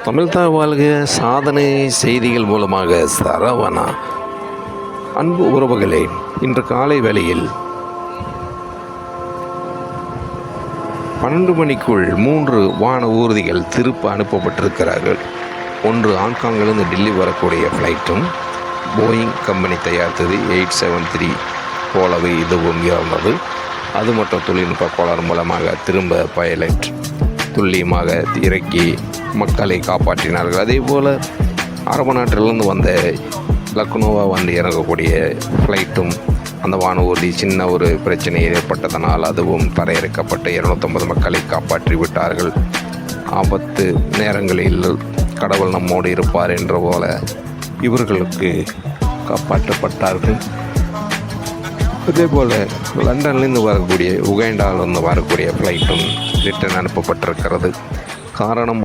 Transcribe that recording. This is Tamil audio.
தமிழ்தாய் வாழ்க சாதனை செய்திகள் மூலமாக சரவணா. அன்பு உறவுகளே, இன்று காலை வேளையில் 12 மணிக்குள் 3 வான ஊர்திகள் திருப்ப அனுப்பப்பட்டிருக்கிறார்கள். ஒன்று ஹாங்காங்கிலிருந்து டெல்லி வரக்கூடிய ஃப்ளைட்டும் போயிங் கம்பெனி தயாரித்தது 873 போலவே இதுவும் இருந்தது. அது மட்டும் தொழில்நுட்ப கோளாறு மூலமாக திரும்ப பைலட் துல்லியமாக இறக்கி மக்களை காப்பாற்றினார்கள். அதே போல் அரபு நாட்டிலிருந்து வந்த லக்னோவா வந்து இறங்கக்கூடிய ஃப்ளைட்டும் அந்த வான ஊர்தி சின்ன ஒரு பிரச்சனை ஏற்பட்டதனால் அதுவும் தரையிறக்கப்பட்டு 250 மக்களை காப்பாற்றி விட்டார்கள். ஆபத்து நேரங்களில் கடவுள் நம்மோடு இருப்பார் என்ற போல இவர்களுக்கு காப்பாற்றப்பட்டார்கள். அதே போல் லண்டன்லேருந்து வரக்கூடிய உகாண்டாவிலிருந்து வரக்கூடிய ஃப்ளைட்டும் ரிட்டர்ன் அனுப்பப்பட்டிருக்கிறது. காரணம்